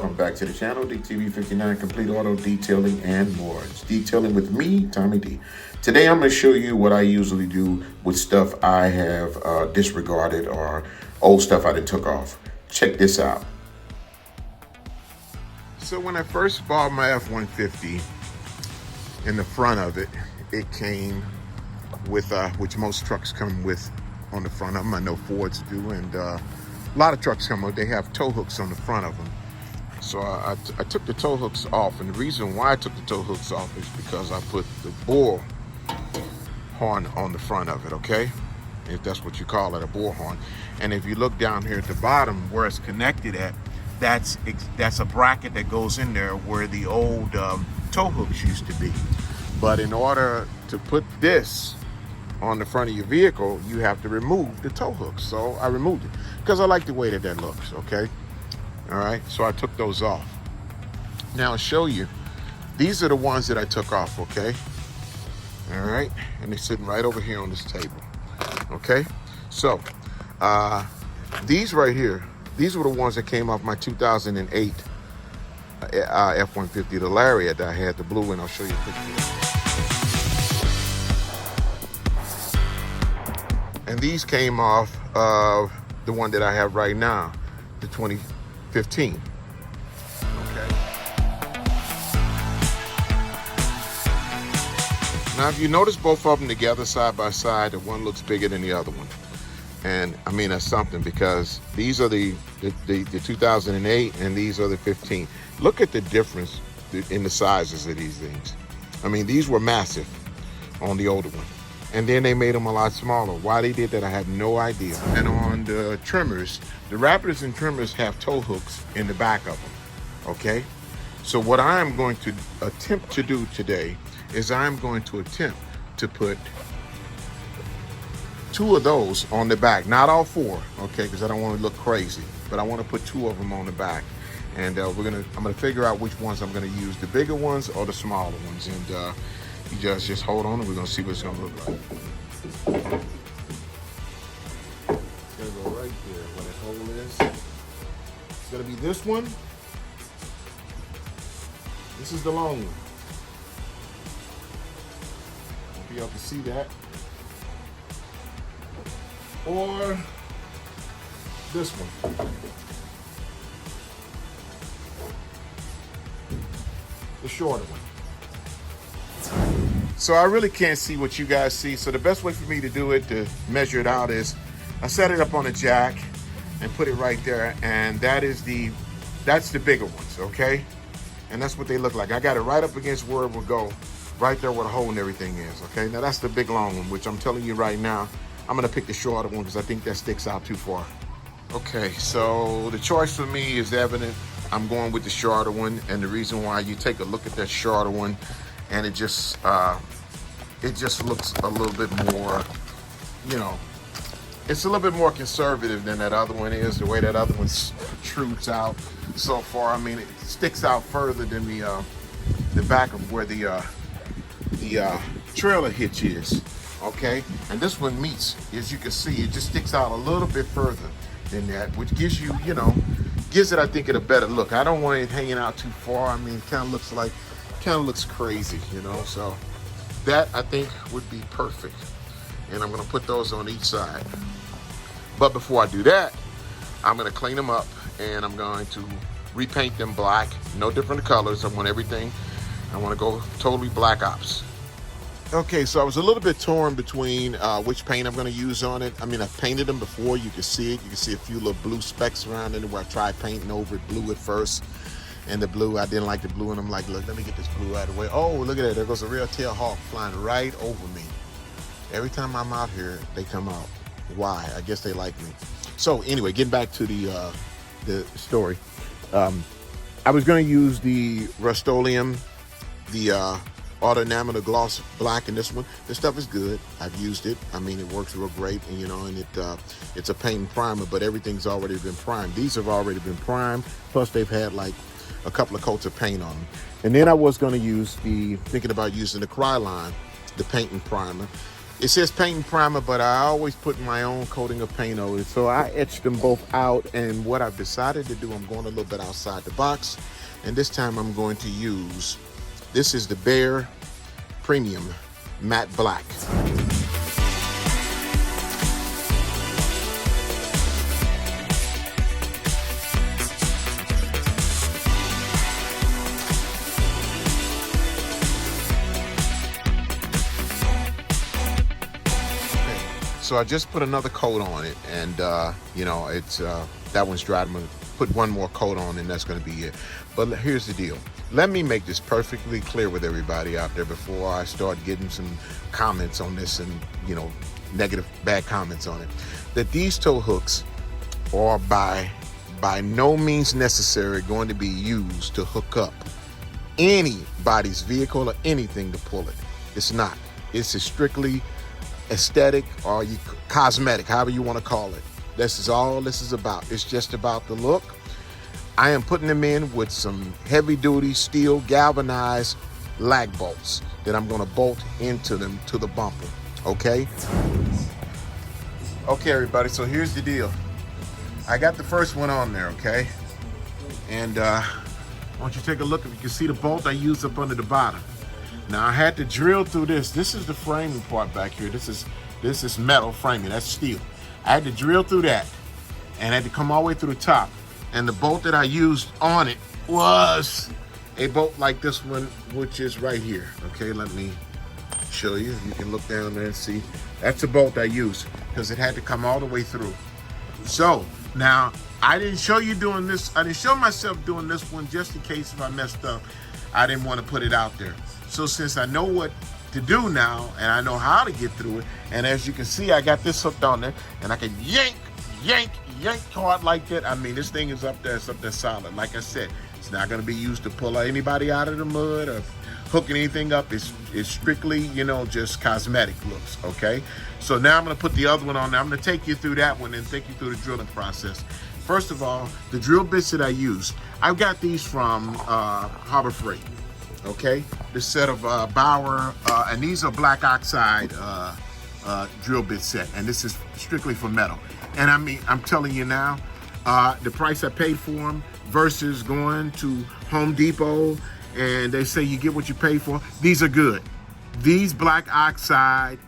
welcome back to the channel, DTV59 Complete Auto Detailing and more. It's detailing with me, Tommy D. Today I'm going to show you what I usually do with stuff I have disregarded or old stuff I done took off. Check this out. So when I first bought my F150, in the front of it, it came with, which most trucks come with on the front of them. I know Fords do, and a lot of trucks come with, they have tow hooks on the front of them. So I took the tow hooks off, and the reason why I took the tow hooks off is because I put the bull horn on the front of it, okay? If that's what you call it, a bull horn. And if you look down here at the bottom where it's connected at, that's a bracket that goes in there where the old tow hooks used to be. But in order to put this on the front of your vehicle, you have to remove the tow hooks. So I removed it because I like the way that looks, okay? All right, so I took those off. Now I'll show you, these are the ones that I took off, okay? All right, and they're sitting right over here on this table, okay? So these right here, these were the ones that came off my 2008 F-150, the Lariat that I had, the blue one. I'll show you a picture. And these came off of the one that I have right now, the 2015. Okay. Now, if you notice both of them together side by side, the one looks bigger than the other one. And I mean, that's something, because these are the 2008 and these are the 15. Look at the difference in the sizes of these things. I mean, these were massive on the older one. And then they made them a lot smaller. Why they did that, I have no idea. And on the trimmers, the Raptors and trimmers have tow hooks in the back of them, okay? So what I'm going to attempt to do today is I'm going to attempt to put 2 of those on the back, not all 4, okay, because I don't want to look crazy, but I want to put 2 of them on the back. And I'm gonna figure out which ones I'm gonna use, the bigger ones or the smaller ones. And you just hold on and we're gonna see what it's gonna look like. It's gonna go right there where that hole is. It's gonna be this one. This is the long one. Hope y'all can see that. Or this one. The shorter one. So I really can't see what you guys see. So the best way for me to do it, to measure it out, is I set it up on a jack and put it right there. And that's the bigger ones, okay? And that's what they look like. I got it right up against where it will go, right there where the hole and everything is, okay? Now that's the big long one, which I'm telling you right now, I'm gonna pick the shorter one because I think that sticks out too far. Okay, so the choice for me is evident. I'm going with the shorter one, and the reason why, you take a look at that shorter one, and it just looks a little bit more, you know, it's a little bit more conservative than that other one is. The way that other one protrudes out so far, I mean, it sticks out further than the back of where the trailer hitch is. Okay, and this one meets, as you can see, it just sticks out a little bit further than that, which gives you, you know, gives it, I think, a better look. I don't want it hanging out too far. I mean, it kind of looks crazy, you know. So that, I think, would be perfect. And I'm gonna put those on each side. But before I do that, I'm gonna clean them up and I'm going to repaint them black, no different colors. I want everything. I want to go totally black ops. Okay, so I was a little bit torn between which paint I'm going to use on it. I mean, I've painted them before. You can see it. You can see a few little blue specks around it where I tried painting over it blue at first. And the blue, I didn't like the blue. And I'm like, look, let me get this blue out of the way. Oh, look at that. There goes a real tail hawk flying right over me. Every time I'm out here, they come out. Why? I guess they like me. So anyway, getting back to the story. I was going to use the Rust-Oleum, the auto enamel gloss black in this one. This stuff is good. I've used it. I mean, it works real great, and you know, and it's a paint and primer, but everything's already been primed. These have already been primed, plus they've had like a couple of coats of paint on them. And then I was going to use thinking about using the Krylon, the paint and primer, It says paint and primer, but I always put my own coating of paint over it. So I etched them both out, and what I've decided to do, I'm going a little bit outside the box, and this time I'm going to use, this is the Behr Premium Matte Black. So I just put another coat on it, and you know, it's that one's dry. I'm gonna put one more coat on, and that's gonna be it. But here's the deal. Let me make this perfectly clear with everybody out there before I start getting some comments on this, and you know, negative, bad comments on it. That these tow hooks are by no means necessary going to be used to hook up anybody's vehicle or anything to pull it. It's not. It's a strictly aesthetic or cosmetic, however you want to call it. This is all this is about. It's just about the look. I am putting them in with some heavy duty steel galvanized lag bolts that I'm going to bolt into them to the bumper. Okay, everybody, so here's the deal. I got the first one on there, okay, and I want you to take a look. If you can see the bolt I used up under the bottom. Now I had to drill through this. This is the framing part back here. This is metal framing. That's steel. I had to drill through that and had to come all the way through the top. And the bolt that I used on it was a bolt like this one, which is right here. Okay, let me show you. You can look down there and see. That's the bolt I used because it had to come all the way through. So now I didn't show you doing this. I didn't show myself doing this one just in case if I messed up. I didn't want to put it out there. So since I know what to do now and I know how to get through it, and as you can see, I got this hooked on there and I can yank hard like that. I mean, this thing is up there, it's up there solid. Like I said, it's not going to be used to pull anybody out of the mud or hooking anything up. It's strictly, you know, just cosmetic looks, okay? So now I'm going to put the other one on there. I'm going to take you through that one and take you through the drilling process. First of all, the drill bits that I use, I've got these from Harbor Freight. Okay, this set of Bauer, and these are black oxide drill bit set, and this is strictly for metal. And I mean, I'm telling you now, the price I paid for them versus going to Home Depot and they say you get what you pay for. These are good. These black oxide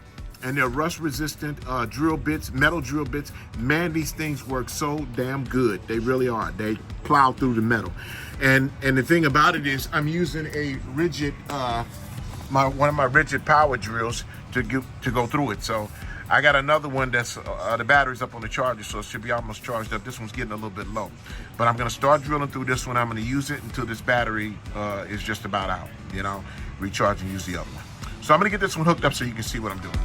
and they're rust resistant drill bits, metal drill bits. Man, these things work so damn good. They really are. They plow through the metal. And the thing about it is I'm using a rigid, one of my rigid power drills to go through it. So I got another one that's, the battery's up on the charger, so it should be almost charged up. This one's getting a little bit low. But I'm gonna start drilling through this one. I'm gonna use it until this battery is just about out, you know, recharge and use the other one. So I'm gonna get this one hooked up so you can see what I'm doing.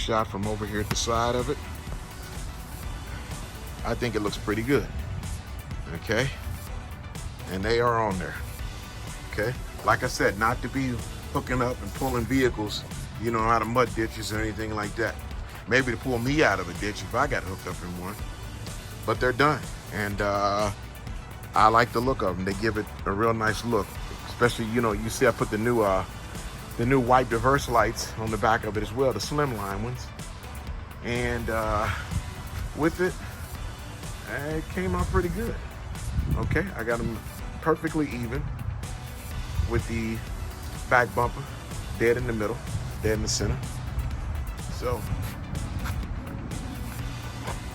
shot from over here at the side of it. I think it looks pretty good. Okay, and they are on there. Okay, like I said, not to be hooking up and pulling vehicles, you know, out of mud ditches or anything like that. Maybe to pull me out of a ditch if I got hooked up in one. But they're done, and I like the look of them. They give it a real nice look, especially, you know, you see I put the new white diverse lights on the back of it as well, the slimline ones, and with it came out pretty good. Okay, I got them perfectly even with the back bumper dead in the middle, dead in the center. So,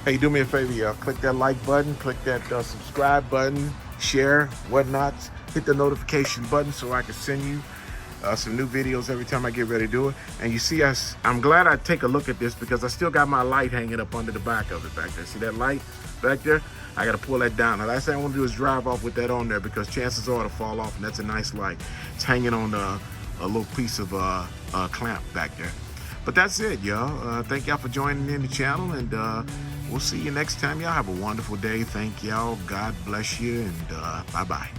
hey, do me a favor, y'all. Click that like button, click that subscribe button, share, whatnot. Hit the notification button so I can send you some new videos every time I get ready to do it. And you see, I'm glad I take a look at this because I still got my light hanging up under the back of it back there. See that light back there? I got to pull that down. The last thing I want to do is drive off with that on there because chances are it'll fall off, and that's a nice light. It's hanging on a little piece of clamp back there. But that's it, y'all. Thank y'all for joining in the channel, and we'll see you next time. Y'all have a wonderful day. Thank y'all. God bless you, and bye-bye.